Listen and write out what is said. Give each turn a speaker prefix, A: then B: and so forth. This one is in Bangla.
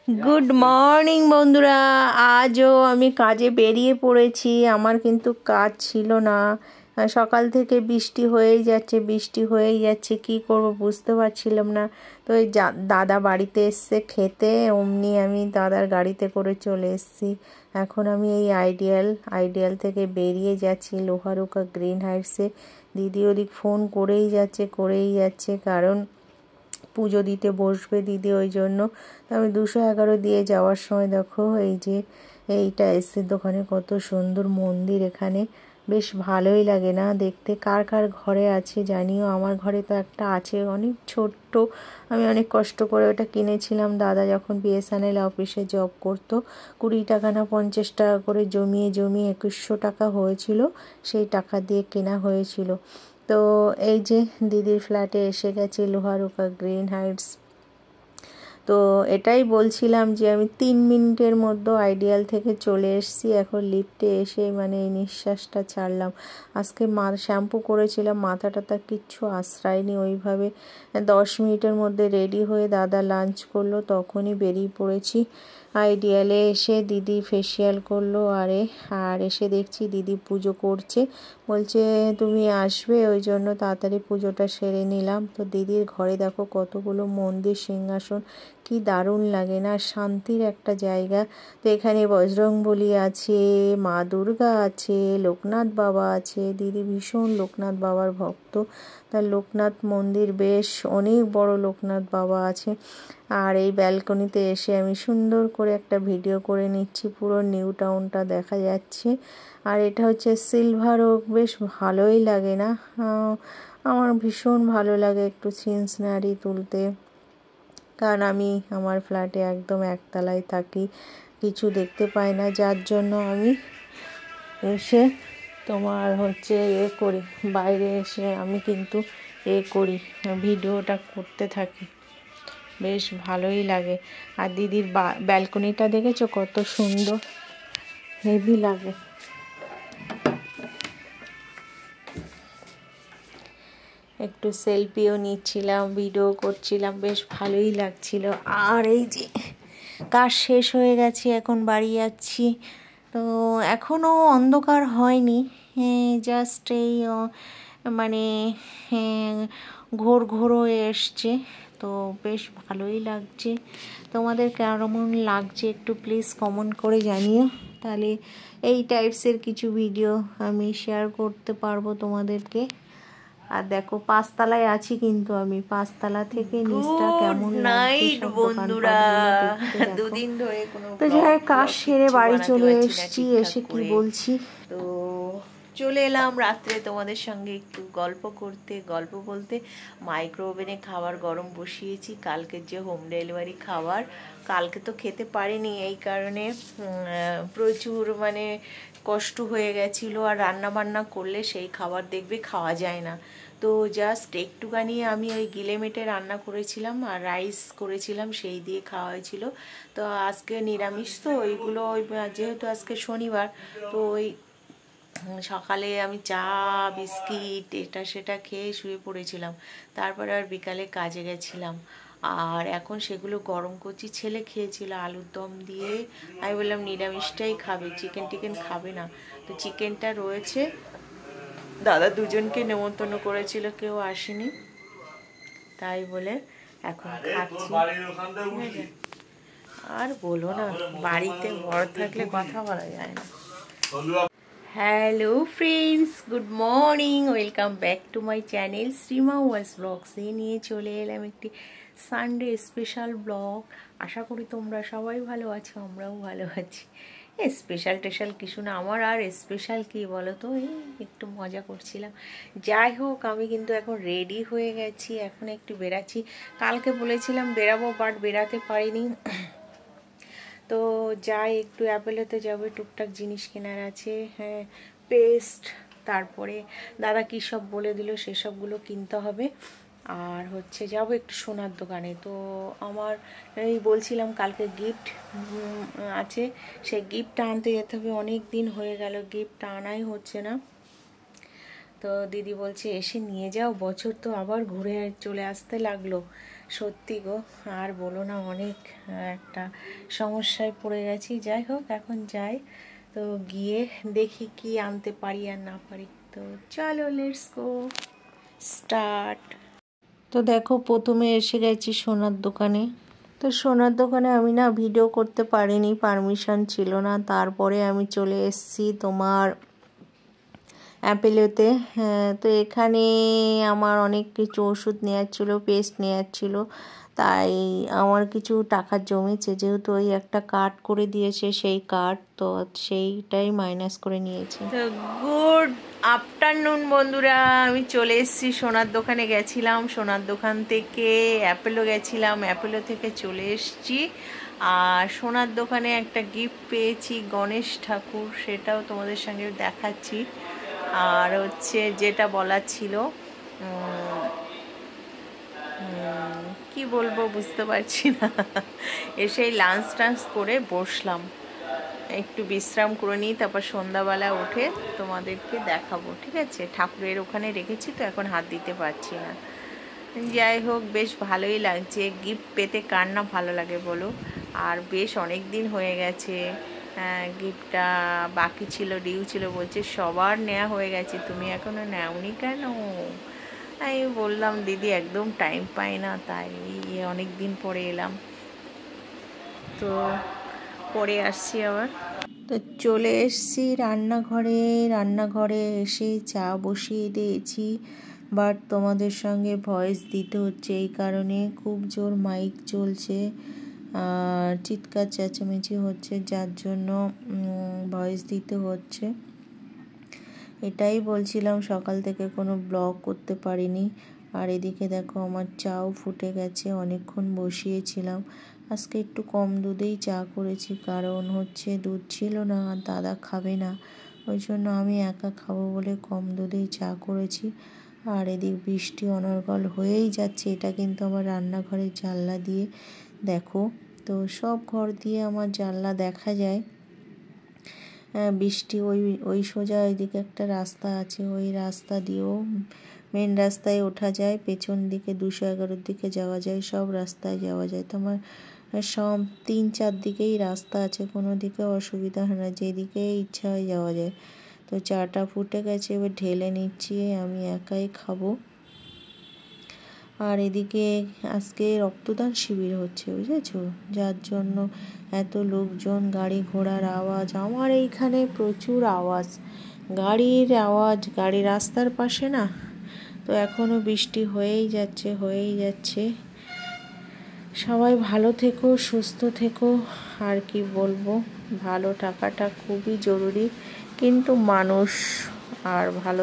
A: গুড মর্নিং বন্ধুরা, আজও আমি কাজে বেরিয়ে পড়েছি। আমার কিন্তু কাজ ছিল না, সকাল থেকে বৃষ্টি হয়েই যাচ্ছে কি করব বুঝতে পারছিলাম না। তো এই দাদা বাড়িতে এসছে খেতে, অমনি আমি দাদার গাড়িতে করে চলে এসেছি। এখন আমি এই আইডিয়াল থেকে বেরিয়ে যাচ্ছি লোহারুকা গ্রিন হাইটসে। দিদি ওদিক ফোন করেই যাচ্ছে কারণ পুজো দিতে বসবে দিদি, ওই জন্য। তো আমি 211 দিয়ে যাওয়ার সময় দেখো এইটা এসে দোকানে, কত সুন্দর মন্দির এখানে, বেশ ভালোই লাগে না দেখতে। কার কার ঘরে আছে জানিও, আমার ঘরে তো একটা আছে, অনেক ছোট্ট। আমি অনেক কষ্ট করে ওটা কিনেছিলাম দাদা যখন BSNL অফিসে জব করতো। 20 টাকা না 50 টাকা করে জমিয়ে 2100 টাকা হয়েছিল, সেই টাকা দিয়ে কেনা হয়েছিল। তো এই যে দিদির ফ্ল্যাটে এসে গেছি, লোহারুকা গ্রিন হাইটস। তো এটাই বলছিলাম যে আমি 3 মিনিটের মধ্যে আইডিয়াল থেকে চলে এসেছি। এখন লিফটে এসে মানে এই নিঃশ্বাসটা ছাড়লাম। আজকে শ্যাম্পু করেছিলাম, মাথা টাথা কিচ্ছু আশ্রায়নি ওইভাবে। 10 মিনিটের মধ্যে রেডি হয়ে দাদা লাঞ্চ করলো, তখনই বেরিয়ে পড়েছি। আইডিয়ালে এসে দিদি ফেসিয়াল করলো আর এসে দেখছি দিদি পুজো করছে, বলছে তুমি আসবে, ওই জন্য তাড়াতাড়ি পুজোটা সেরে নিলাম। তো দিদির ঘরে দেখো কতগুলো মন্দির, সিংহাসন, কি দারুণ লাগে না, শান্তির একটা জায়গা। তো এখানে বজরংবলী আছে, মা দুর্গা আছে, লোকনাথ বাবা আছে। দিদি ভীষণ লোকনাথ বাবার ভক্ত, তার লোকনাথ মন্দির বেশ অনেক বড় লোকনাথ বাবা আছে। আর এই ব্যালকনিতে এসে আমি সুন্দর করে একটা ভিডিও করে নিচ্ছি, পুরো নিউ টাউনটা দেখা যাচ্ছে। আর এটা হচ্ছে সিলভার ওক, বেশ ভালোই লাগে না, আমার ভীষণ ভালো লাগে একটু সিনারি তুলতে, কারণ আমি আমার ফ্ল্যাটে একদম একতলায় থাকি, কিছু দেখতে পাই না, যার জন্য আমি এসে তোমার হচ্ছে করি, বাইরে এসে আমি কিন্তু করি, ভিডিওটা করতে থাকি, বেশ ভালোই লাগে। আর দিদির ব্যালকনিটা দেখেছো কত সুন্দর, হেভি লাগে। একটু সেলফিও নিচ্ছিলাম, ভিডিও করছিলাম, বেশ ভালোই লাগছিল। আর এই যে কাজ শেষ হয়ে গেছে, এখন বাড়ি যাচ্ছি। তো এখনও অন্ধকার হয়নি, জাস্ট এই মানে ঘোর হয়ে এসছে, তো বেশ ভালোই লাগছে। তোমাদের কেমন লাগছে একটু প্লিজ কমেন্ট করে জানিও, তাহলে এই টাইপসের কিছু ভিডিও আমি শেয়ার করতে পারবো তোমাদেরকে। আর দেখো 5 তলায় আছি, কিন্তু আমি 5 তলা থেকে নিচটা কেমন লাগছে বন্ধুরা, দুদিন ধরে কোনো তো যাই কাজ সেরে বাড়ি চলে এসেছি। এসে কি বলছি, তো চলে এলাম রাত্রে তোমাদের সঙ্গে একটু গল্প বলতে। মাইক্রো ওভেনে খাবার গরম বসিয়েছি, কালকের যে হোম ডেলিভারি খাবার, কালকে তো খেতে পারিনি, এই কারণে প্রচুর মানে কষ্ট হয়ে গেছিলো। আর রান্না বান্না করলে সেই খাবার দেখবে খাওয়া যায় না। তো জাস্ট একটুখানি আমি ওই গিলেমেটে রান্না করেছিলাম আর রাইস করেছিলাম, সেই দিয়ে খাওয়া হয়েছিল। তো আজকে নিরামিষ, তো ওইগুলো যেহেতু আজকে শনিবার, তো ওই সকালে আমি চা বিস্কিট এটা সেটা খেয়ে শুয়ে পড়েছিলাম, তারপরে আর বিকালে কাজে গেছিলাম। আর এখন সেগুলো গরম করছি, ছেলে খেয়েছিল আলুর দম দিয়ে, আমি বললাম নিরামিষটাই খাবে, চিকেন খাবে না। তো চিকেনটা রয়েছে, দাদা দুজনকে নেমন্তন্ন করেছিল, কেউ আসেনি, তাই বলে এখন খাচ্ছি। আর বলো না, বাড়িতে বড় থাকলে কথা বলা যায় না। Hello friends, good morning, welcome back to my channel Shrima was blogs. নিয়ে চলে এলাম একটি সানডে স্পেশাল ব্লগ। আশা করি তোমরা সবাই ভালো আছো, আমরাও ভালো আছি। স্পেশাল কিছু না, আমার আর স্পেশাল কি বলো তো, এই একটু মজা করছিলাম। যাই হোক, আমি কিন্তু এখন রেডি হয়ে গেছি, এখন একটু বেরাচ্ছি। কালকে বলেছিলাম বেরাবো, বাট বেরাতে পারিনি। তো যাই, একটু অ্যাপেলেতে যাবো, টুকটাক জিনিস কেনার আছে, হ্যাঁ পেস্ট, তারপরে দাদা কী সব বলে দিল সেসবগুলো কিনতে হবে। আর হচ্ছে যাব একটু সোনার দোকানে। তো আমার এই বলছিলাম কালকে গিফট আছে, সেই গিফটটা আনতে যেতে হবে, অনেক দিন হয়ে গেল গিফট আনাই হচ্ছে না। তো দিদি বলছে এসে নিয়ে যাও, বছর তো আবার ঘুরে চলে আসতে লাগলো, সত্যি গো, আর বলো না, অনেক একটা সমস্যায় পড়ে গেছি। যাই হোক, এখন যাই, তো গিয়ে দেখি কি আনতে পারি আর না পারি। তো চলো, লেটস গো স্টার্ট। তো দেখো, প্রথমে এসে গেছি সোনার দোকানে। তো সোনার দোকানে আমি না ভিডিও করতে পারিনি, পারমিশন ছিল না। তারপরে আমি চলে এসেছি তোমার অ্যাপেলোতে। হ্যাঁ, তো এখানে আমার অনেক কিছু ওষুধ নেওয়ার ছিল, পেস্ট নেওয়ার ছিল, তাই আমার কিছু টাকা জমেছে। যেহেতু ওই একটা কার্ড করে দিয়েছে, সেই কার্ড, তো সেইটাই মাইনাস করে নিয়েছি। তো গুড আফটারনুন বন্ধুরা, আমি চলে এসেছি সোনার দোকানে। গেছিলাম সোনার দোকান থেকে অ্যাপেলো গেছিলাম, অ্যাপেলো থেকে চলে এসেছি। আর সোনার দোকানে একটা গিফট পেয়েছি, গণেশ ঠাকুর, সেটাও তোমাদের সঙ্গে দেখাচ্ছি। আর হচ্ছে যেটা বলার ছিল, কি বলবো বুঝতে পারছি না। এসেই লাঞ্চ টাঞ্চ করে বসলাম, একটু বিশ্রাম করে নিই, তারপর সন্ধ্যাবেলা উঠে তোমাদেরকে দেখাবো, ঠিক আছে? ঠাকুরের ওখানে রেখেছি, তো এখন হাত দিতে পারছি না। যাই হোক, বেশ ভালোই লাগছে। গিফট পেতে কার না ভালো লাগে বলো? আর বেশ অনেক দিন হয়ে গেছে, গিফটটা বাকি ছিল, ডিউ ছিল। বলছে সবার নেওয়া হয়ে গেছে, তুমি এখনো নেওনি কেন? আমি বললাম দিদি একদম টাইম পাই না, তাই অনেক দিন পরে এলাম, তো পরে আসছি আবার। তো চলে এসেছি রান্নাঘরে। রান্নাঘরে এসে চা বসিয়ে দিয়েছি, বাট তোমাদের সঙ্গে ভয়েস দিতে হচ্ছে এই কারণে, খুব জোর মাইক চলছে আর চিৎকার চেঁচামেচি হচ্ছে, যার জন্য ভয়েস দিতে হচ্ছে। এটাই বলছিলাম, সকাল থেকে কোনো ব্লগ করতে পারিনি। আর এদিকে দেখো আমার চাও ফুটে গেছে, অনেকক্ষণ বসিয়েছিলাম। আজকে একটু কম দুধেই চা করেছি, কারণ হচ্ছে দুধ ছিল না আর দাদা খাবে না, ওই জন্য আমি একা খাবো বলে কম দুধেই চা করেছি। আর এদিক বৃষ্টি অনর্গল হয়েই যাচ্ছে। এটা কিন্তু আমার রান্নাঘরের জানলা দিয়ে, দেখো তো সব ঘর দিয়ে আমার জানলা দেখা যায়। বৃষ্টি ওই সোজা ওইদিকে একটা রাস্তা আছে, ওই রাস্তা দিয়েও মেন রাস্তায় ওঠা যায়, পেছন দিকে 211 দিকে যাওয়া যায়, সব রাস্তায় যাওয়া যায়। তো আমার সব 3-4 দিকেই রাস্তা আছে, কোনো দিকে অসুবিধা হয় না, যেদিকে ইচ্ছা হয় যাওয়া যায়। তো চাটা ফুটে গেছে, এবার ঢেলে নিচ্ছি, আমি একাই খাবো। আর এদিকে আজকে রক্তদান শিবির হচ্ছে, বুঝেছো, যার জন্য এত লোকজন, গাড়ি ঘোড়ার আওয়াজ, আমার এইখানে প্রচুর আওয়াজ, গাড়ির আওয়াজ, গাড়ি রাস্তার পাশে না, তো এখনও বৃষ্টি হয়েই যাচ্ছে। সবাই ভালো থেকো, সুস্থ থেকো। আর কি বলবো, ভালো থাকাটা খুবই জরুরি, কিন্তু মানুষ আর ভালো